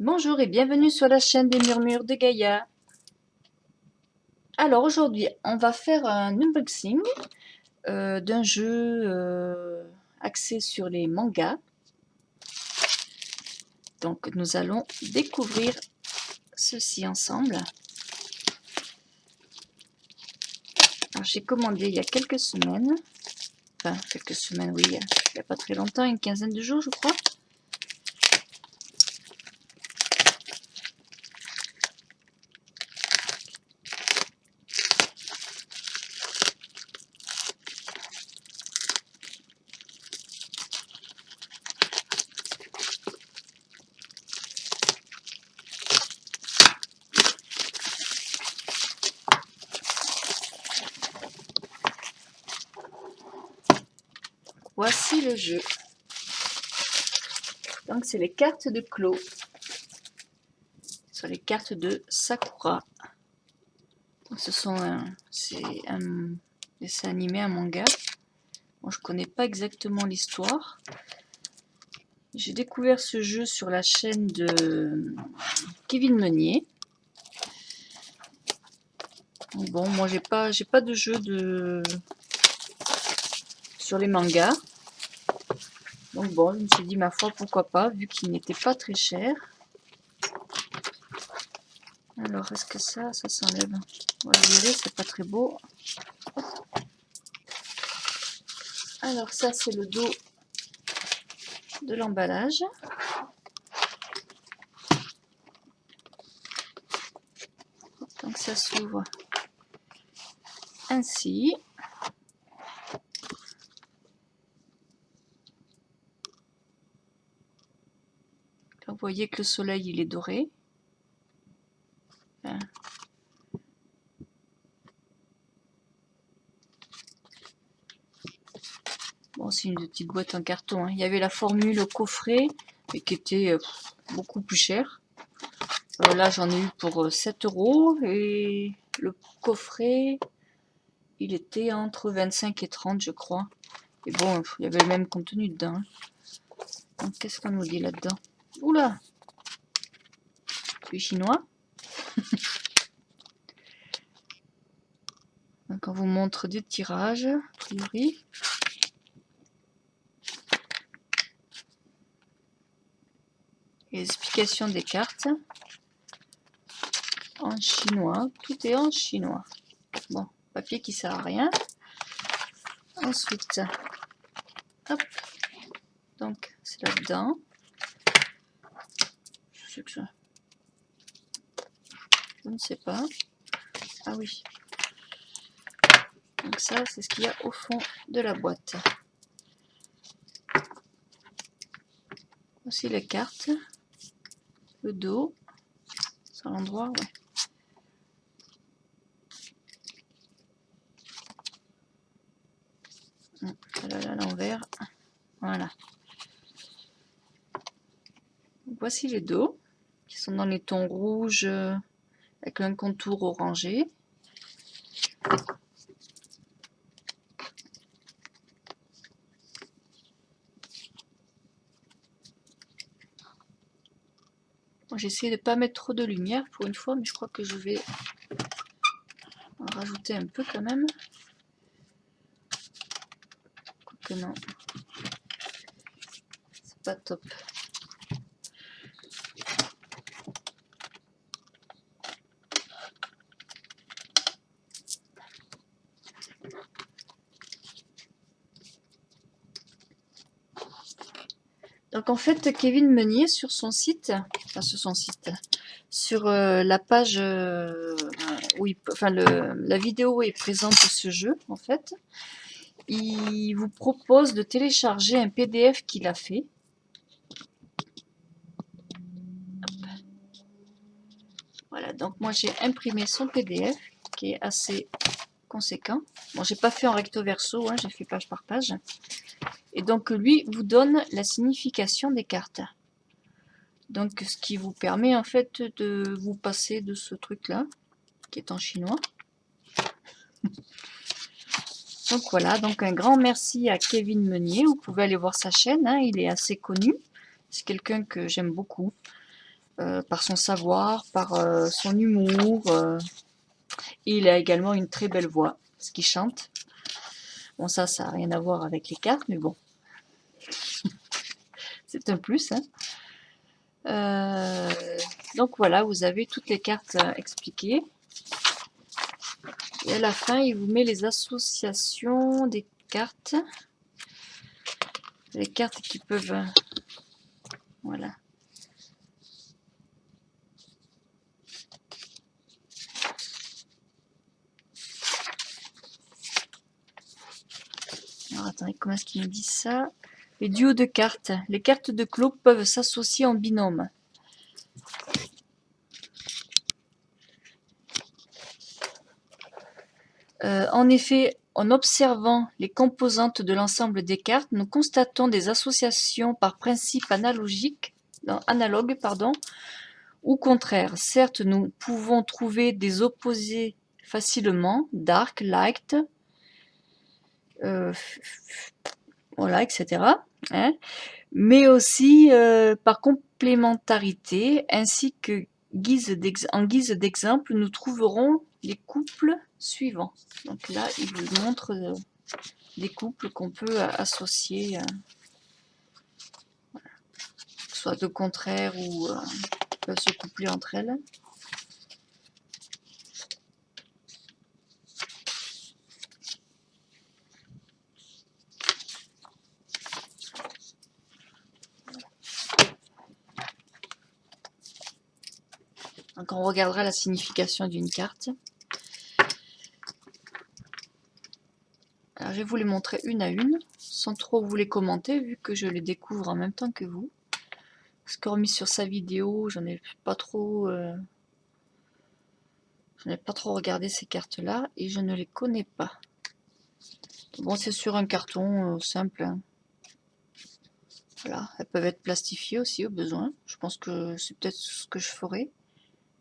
Bonjour et bienvenue sur la chaîne des murmures de Gaïa. Alors aujourd'hui, on va faire un unboxing d'un jeu axé sur les mangas. Donc nous allons découvrir ceci ensemble. J'ai commandé il y a quelques semaines, oui, il n'y a pas très longtemps, une quinzaine de jours je crois. Voici le jeu. Donc c'est les cartes de Clos. Sur les cartes de Sakura. C'est un dessin animé, un manga. Bon, je connais pas exactement l'histoire. J'ai découvert ce jeu sur la chaîne de Kevin Meunier. Bon, moi j'ai pas de jeu sur les mangas. Donc bon, je me suis dit ma foi pourquoi pas, vu qu'il n'était pas très cher. Alors est-ce que ça s'enlève? On va verrer, c'est pas très beau. Alors ça c'est le dos de l'emballage. Donc ça s'ouvre ainsi. Là, vous voyez que le soleil il est doré. Bon, c'est une petite boîte en carton. Il y avait la formule au coffret, mais qui était beaucoup plus chère. Là, j'en ai eu pour 7 € et le coffret, il était entre 25 et 30, je crois. Et bon, il y avait le même contenu dedans. Donc, qu'est-ce qu'on nous dit là-dedans? Oula! C'est chinois. Donc, on vous montre des tirages, a priori. Et explication des cartes. En chinois, tout est en chinois. Bon, papier qui sert à rien. Ensuite, hop, donc c'est là-dedans. Je ne sais pas. Ah oui. Donc ça, c'est ce qu'il y a au fond de la boîte. Aussi les cartes, le dos, c'est à l'endroit, ouais. Là, à l'envers, voilà. Voici les dos, qui sont dans les tons rouges avec un contour orangé. J'ai essayé de ne pas mettre trop de lumière pour une fois, mais je crois que je vais en rajouter un peu quand même. Quoique non, c'est pas top. Donc en fait, Kevin Meunier sur son site, sur la page où la vidéo où il présente ce jeu, en fait, il vous propose de télécharger un PDF qu'il a fait. Hop. Voilà, donc moi j'ai imprimé son PDF qui est assez conséquent. Bon, j'ai pas fait en recto verso, hein, j'ai fait page par page. Et donc lui vous donne la signification des cartes. Donc ce qui vous permet en fait de vous passer de ce truc là, qui est en chinois. Donc voilà, donc un grand merci à Kevin Meunier. Vous pouvez aller voir sa chaîne, hein, il est assez connu. C'est quelqu'un que j'aime beaucoup. par son savoir, par son humour. Et il a également une très belle voix, ce qui chante. Bon, ça n'a rien à voir avec les cartes, mais bon, c'est un plus. Hein. Donc voilà, vous avez toutes les cartes expliquées. Et à la fin, il vous met les associations des cartes. Les cartes qui peuvent... voilà. Alors attendez, comment est-ce qu'il me dit ça? Les duos de cartes. Les cartes de clos peuvent s'associer en binôme. En effet, en observant les composantes de l'ensemble des cartes, nous constatons des associations par principe analogues, ou contraires. Certes, nous pouvons trouver des opposés facilement, dark, light, voilà, etc. Hein, mais aussi par complémentarité, ainsi que en guise d'exemple, nous trouverons les couples suivants. Donc là, il vous montre des couples qu'on peut associer, voilà, que ce soit de contraire ou peuvent se coupler entre elles. Donc on regardera la signification d'une carte. Alors je vais vous les montrer une à une, sans trop vous les commenter, vu que je les découvre en même temps que vous. Parce que remis sur sa vidéo, j'en ai pas trop regardé ces cartes-là, et je ne les connais pas. Bon, c'est sur un carton simple. Hein. Voilà, elles peuvent être plastifiées aussi au besoin. Je pense que c'est peut-être ce que je ferai.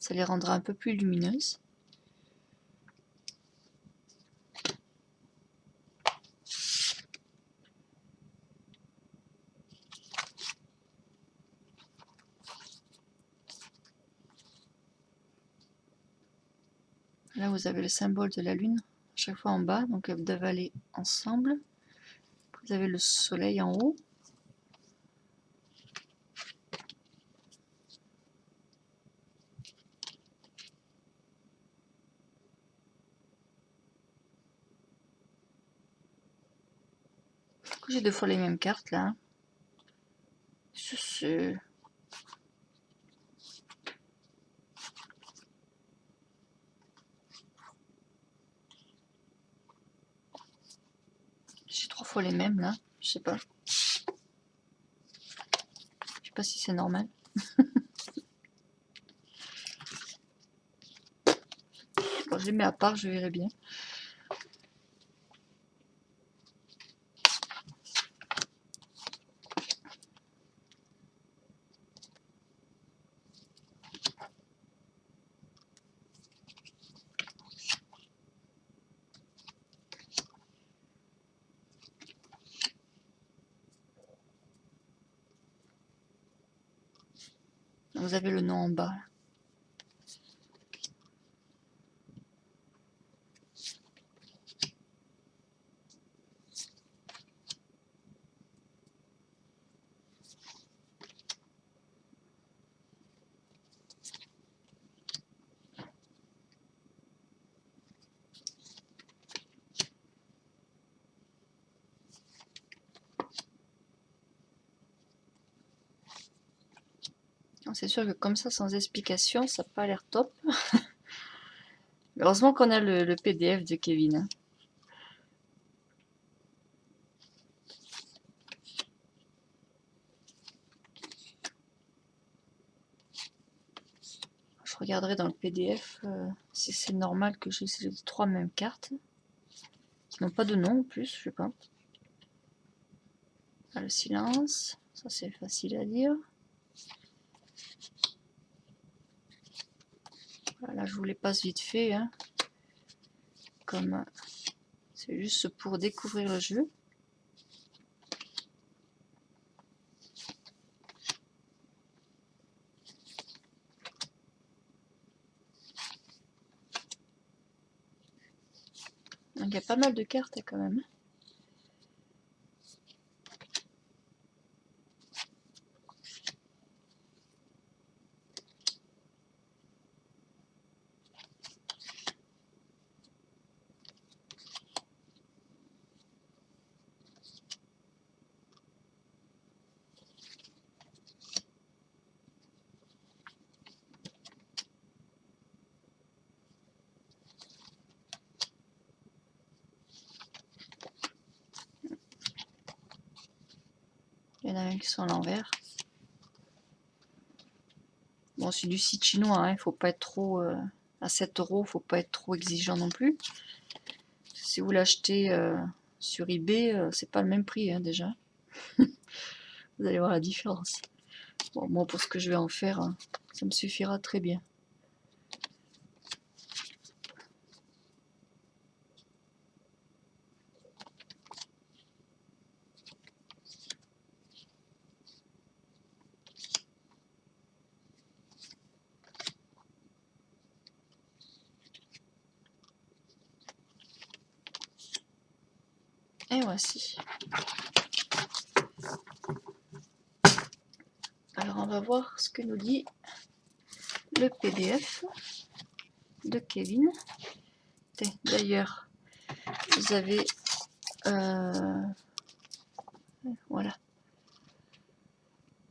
Ça les rendra un peu plus lumineuses. Là, vous avez le symbole de la lune, à chaque fois en bas, donc elles doivent aller ensemble. Vous avez le soleil en haut. J'ai deux fois les mêmes cartes là. J'ai trois fois les mêmes là. Je sais pas. Je sais pas si c'est normal. Bon, je les mets à part, je verrai bien. Vous avez le nom en bas. C'est sûr que comme ça, sans explication, ça n'a pas l'air top. Heureusement qu'on a le PDF de Kevin. Hein. Je regarderai dans le PDF si c'est normal que j'ai les trois mêmes cartes. Qui n'ont pas de nom en plus, je sais pas. Ah, le silence, ça c'est facile à dire. Voilà, je vous les passe vite fait. Hein. Comme c'est juste pour découvrir le jeu. il y a pas mal de cartes quand même. Il y en a un qui sont à l'envers. Bon, c'est du site chinois, hein, faut pas être trop... à 7 €, faut pas être trop exigeant non plus. Si vous l'achetez sur eBay, c'est pas le même prix hein, déjà. Vous allez voir la différence. Bon, moi pour ce que je vais en faire, hein, ça me suffira très bien. Et voici. Alors on va voir ce que nous dit le PDF de Kevin. D'ailleurs, vous avez voilà,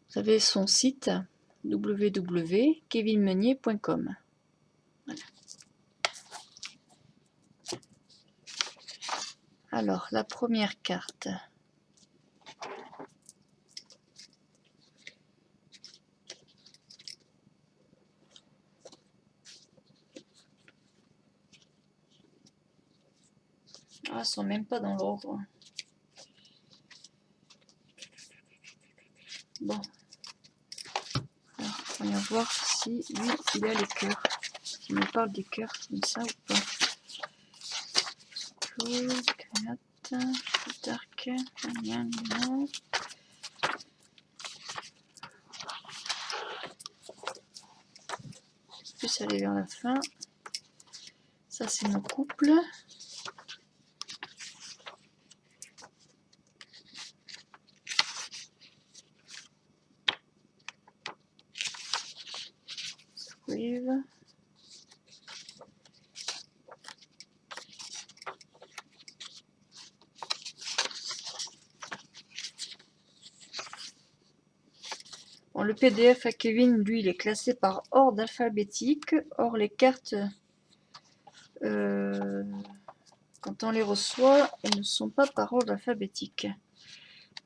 vous avez son site www.kevinmeunier.com. Voilà. Alors la première carte. Ah, elles sont même pas dans l'ordre. Bon. Alors, on va voir si lui, il a les cœurs. Il me parle des cœurs comme ça ou pas. Dark, plus aller vers la fin. Ça, c'est mon couple. Squeeze. Bon, le PDF à Kevin, lui, il est classé par ordre alphabétique. Or, les cartes, quand on les reçoit, elles ne sont pas par ordre alphabétique.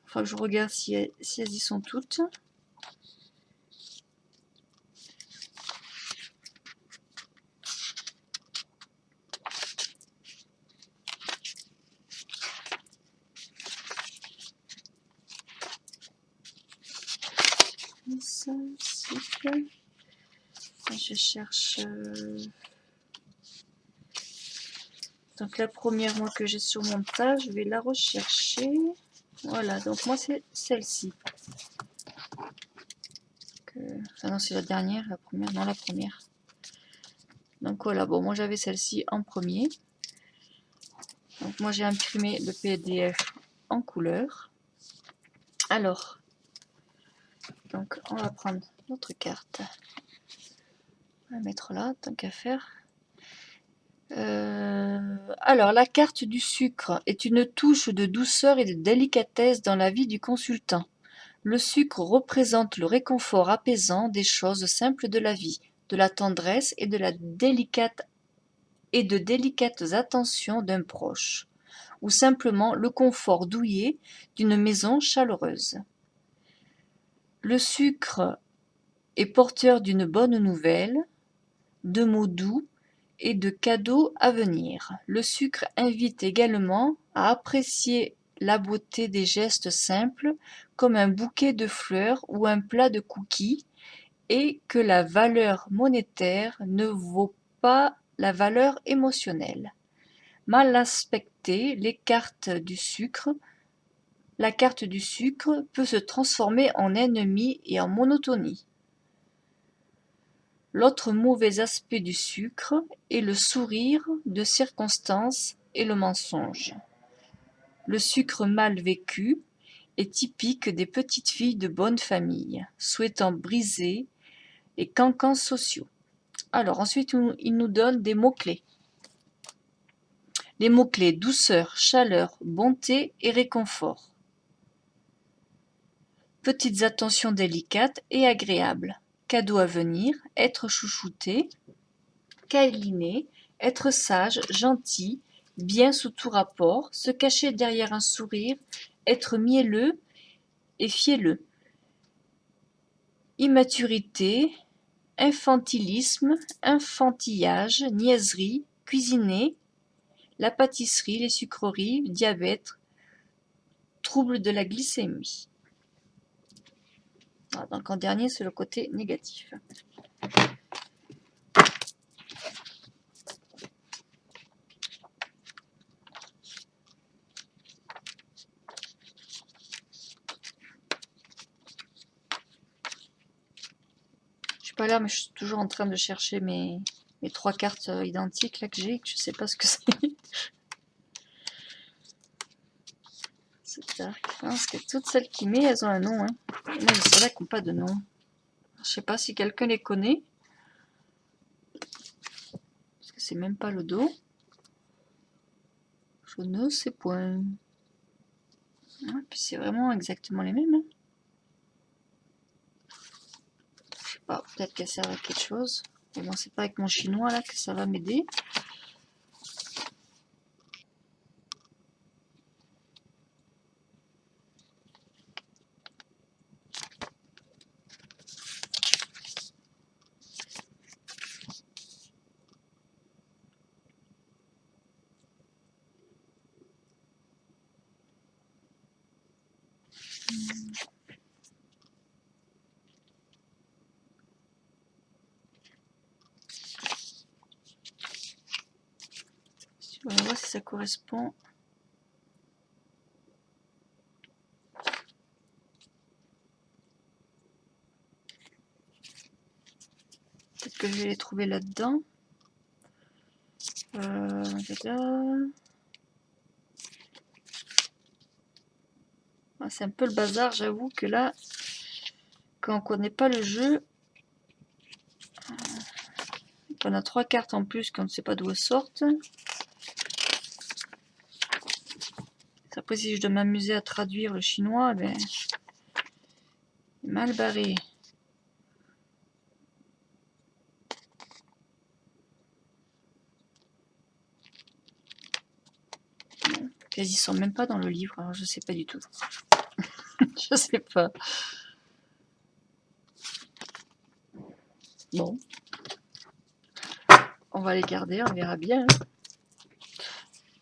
Enfin, je regarde si elles y sont toutes. Je cherche... Donc la première, moi, que j'ai sur mon tas, je vais la rechercher. Voilà, donc moi, c'est celle-ci. Ah non, c'est la dernière, la première, non, la première. Donc voilà, bon, moi, j'avais celle-ci en premier. Donc moi, j'ai imprimé le PDF en couleur. Alors, donc on va prendre notre carte. On va la mettre là, tant qu'à faire. Alors, la carte du sucre est une touche de douceur et de délicatesse dans la vie du consultant. Le sucre représente le réconfort apaisant des choses simples de la vie, de la tendresse et de délicates attentions d'un proche, ou simplement le confort douillet d'une maison chaleureuse. Le sucre est porteur d'une bonne nouvelle, de mots doux et de cadeaux à venir. Le sucre invite également à apprécier la beauté des gestes simples comme un bouquet de fleurs ou un plat de cookies et que la valeur monétaire ne vaut pas la valeur émotionnelle. Mal aspectée, la carte du sucre peut se transformer en ennemi et en monotonie. L'autre mauvais aspect du sucre est le sourire de circonstance et le mensonge. Le sucre mal vécu est typique des petites filles de bonne famille, souhaitant briser les cancans sociaux. Alors ensuite, il nous donne des mots-clés. Les mots-clés douceur, chaleur, bonté et réconfort. Petites attentions délicates et agréables. Cadeau à venir, être chouchouté, câliné, être sage, gentil, bien sous tout rapport, se cacher derrière un sourire, être mielleux et fielleux. Immaturité, infantilisme, infantillage, niaiserie, cuisiner, la pâtisserie, les sucreries, diabète, trouble de la glycémie. Voilà, donc en dernier, c'est le côté négatif. Je suis pas là, mais je suis toujours en train de chercher mes 3 cartes identiques là que j'ai, que je sais pas ce que c'est. Parce que toutes celles qu'il met, elles ont un nom. Hein. Il y en a celles-là qui n'ont pas de nom. Je sais pas si quelqu'un les connaît. Parce que c'est même pas le dos. Je ne sais point. Ah, puis c'est vraiment exactement les mêmes. Hein. Je sais pas, peut-être qu'elles servent à quelque chose. Mais bon, c'est pas avec mon chinois là que ça va m'aider. On va voir si ça correspond. Peut-être que je vais les trouver là-dedans. C'est un peu le bazar, j'avoue que là, quand on connaît pas le jeu, on a 3 cartes en plus qu'on ne sait pas d'où elles sortent. Après, si je dois m'amuser à traduire le chinois, ben, mal barré. Ils sont même pas dans le livre, alors je sais pas du tout. Je sais pas. Bon. On va les garder, on verra bien.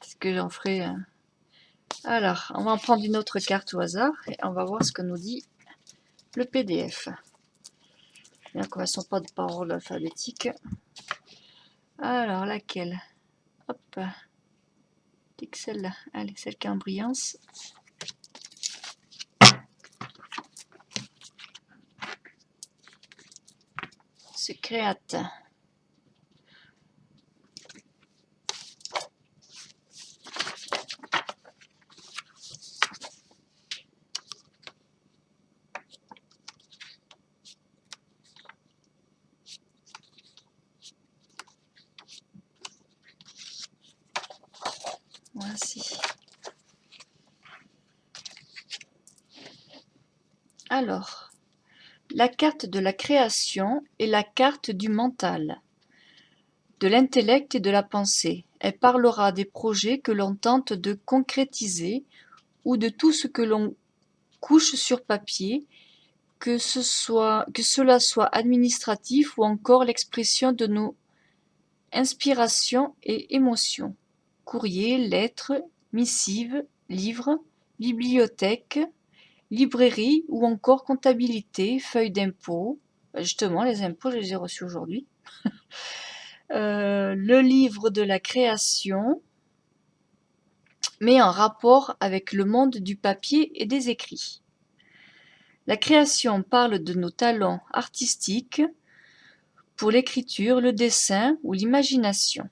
Est-ce que j'en ferai Alors, on va en prendre une autre carte au hasard et on va voir ce que nous dit le PDF. Bien qu'on ne sont pas de paroles alphabétiques. Alors, laquelle? Hop. Celle-là. Allez, celle qui est en brillance. Se créate. Voici. Alors, la carte de la création est la carte du mental, de l'intellect et de la pensée. Elle parlera des projets que l'on tente de concrétiser ou de tout ce que l'on couche sur papier, que cela soit administratif ou encore l'expression de nos inspirations et émotions. Courrier, lettres, missives, livres, bibliothèque, librairie ou encore comptabilité, feuilles d'impôts. Justement, les impôts, je les ai reçus aujourd'hui. Le livre de la création, mais en rapport avec le monde du papier et des écrits. La création parle de nos talents artistiques pour l'écriture, le dessin ou l'imagination.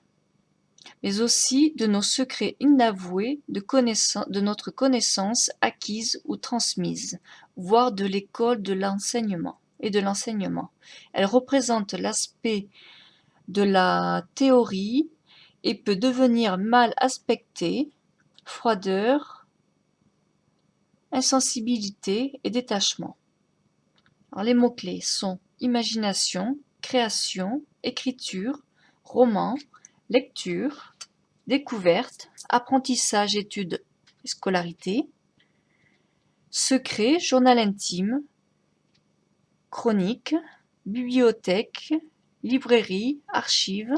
mais aussi de nos secrets inavoués, de notre connaissance acquise ou transmise, voire de l'école de l'enseignement et de l'enseignement. Elle représente l'aspect de la théorie et peut devenir mal aspectée, froideur, insensibilité et détachement. Alors, les mots-clés sont imagination, création, écriture, roman, lecture, découverte, apprentissage, études et scolarité, secret, journal intime, chronique, bibliothèque, librairie, archives,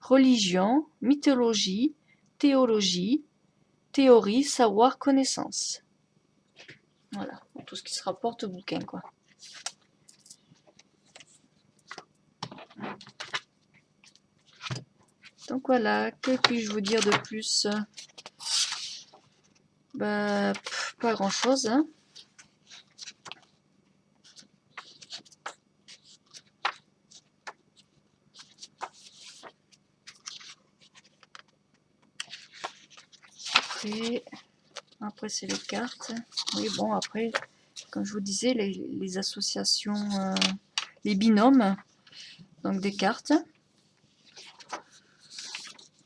religion, mythologie, théologie, théorie, savoir, connaissance. Voilà, tout ce qui se rapporte au bouquin, quoi. Donc voilà, que puis-je vous dire de plus? Bah, pas grand-chose, hein. Après c'est les cartes. Oui, bon, après, comme je vous disais, les associations, les binômes, donc des cartes.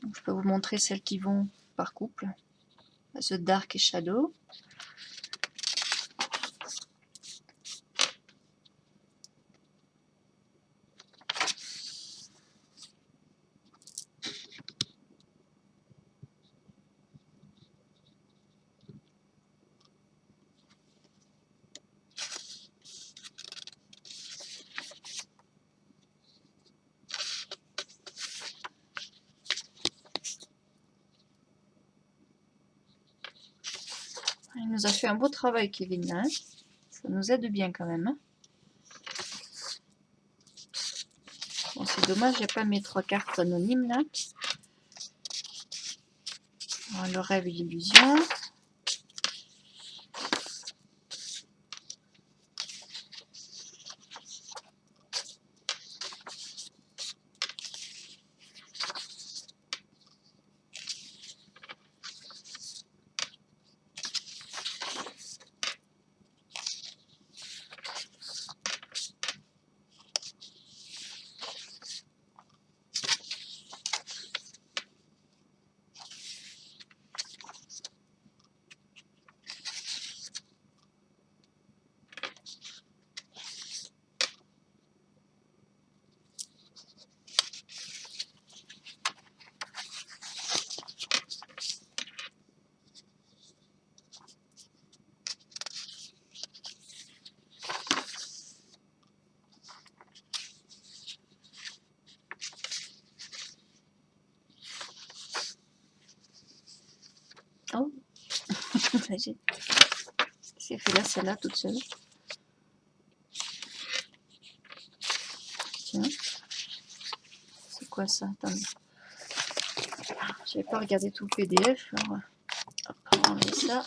Donc, je peux vous montrer celles qui vont par couple. The Dark et Shadow. Il nous a fait un beau travail, Kevin, là, hein. Ça nous aide bien quand même, hein. Bon, c'est dommage, il n'y a pas mes 3 cartes anonymes là. Alors, le rêve et l'illusion. Oh, qu'est-ce qu'elle fait là, celle-là, toute seule? Tiens, c'est quoi ça? Attendez. J'avais pas regardé tout le PDF. Alors, hop, on va enlever ça.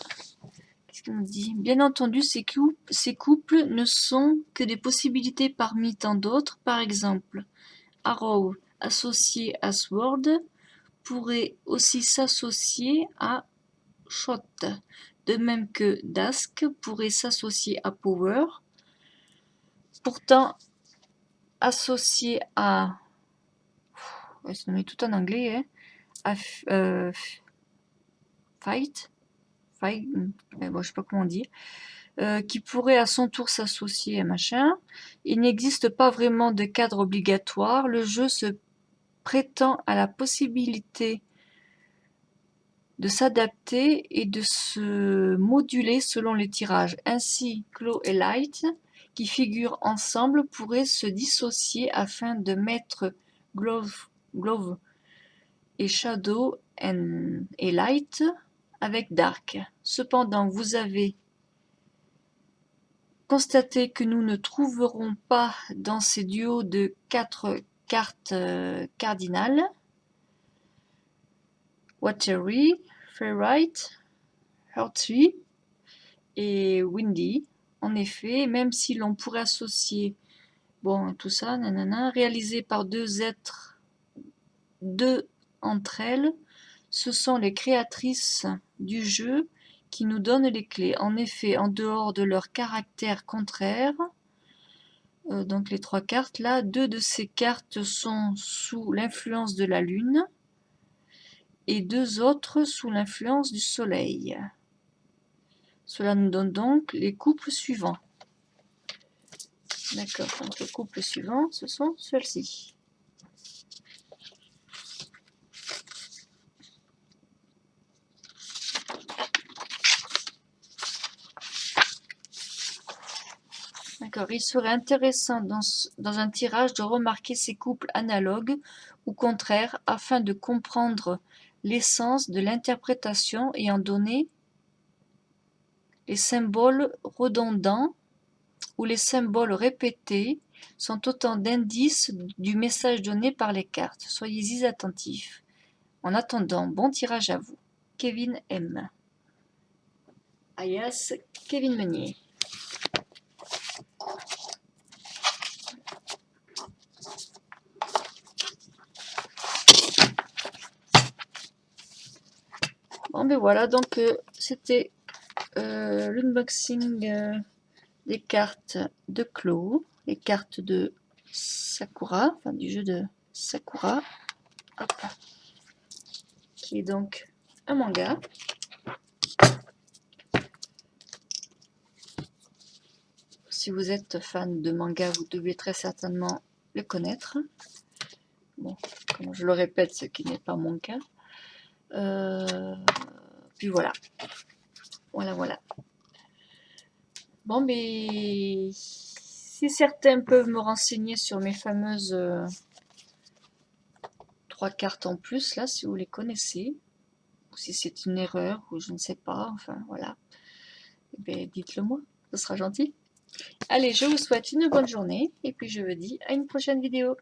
Qu'est-ce qu'on dit? Bien entendu, ces couples ne sont que des possibilités parmi tant d'autres. Par exemple, Arrow associé à Sword pourrait aussi s'associer à Shot, de même que Dusk pourrait s'associer à Power. Pourtant, associé à... Ouais, ça met tout en anglais, hein. À Fight, bon, je sais pas comment on dit, qui pourrait à son tour s'associer à machin. Il n'existe pas vraiment de cadre obligatoire. Le jeu se prétend à la possibilité de s'adapter et de se moduler selon les tirages. Ainsi, Claw et Light, qui figurent ensemble, pourraient se dissocier afin de mettre Glove et Shadow et Light avec Dark. Cependant, vous avez constaté que nous ne trouverons pas dans ces duos de 4 cartes cardinales Watery, Fairlight, Hearty et Windy. En effet, même si l'on pourrait associer bon tout ça, nanana, réalisé par deux entre elles, ce sont les créatrices du jeu qui nous donnent les clés. En effet, en dehors de leur caractère contraire, donc les 3 cartes là, 2 de ces cartes sont sous l'influence de la lune et 2 autres sous l'influence du soleil. Cela nous donne donc les couples suivants. D'accord, donc le couple suivant, ce sont celles-ci. D'accord, il serait intéressant dans un tirage de remarquer ces couples analogues ou contraires afin de comprendre l'essence de l'interprétation et en donner les symboles redondants ou les symboles répétés sont autant d'indices du message donné par les cartes. Soyez-y attentifs. En attendant, bon tirage à vous. Kevin M. Alias Kevin Meunier. Bon ben voilà, donc c'était l'unboxing des cartes de Clo, les cartes de Sakura, enfin du jeu de Sakura, hop, qui est donc un manga. Si vous êtes fan de manga, vous devez très certainement le connaître. Bon, comme je le répète, ce qui n'est pas mon cas. Puis voilà. Voilà. Bon, mais si certains peuvent me renseigner sur mes fameuses 3 cartes en plus, là, si vous les connaissez, ou si c'est une erreur, ou je ne sais pas, enfin voilà, eh bien, dites-le moi, ce sera gentil. Allez, je vous souhaite une bonne journée, et puis je vous dis à une prochaine vidéo.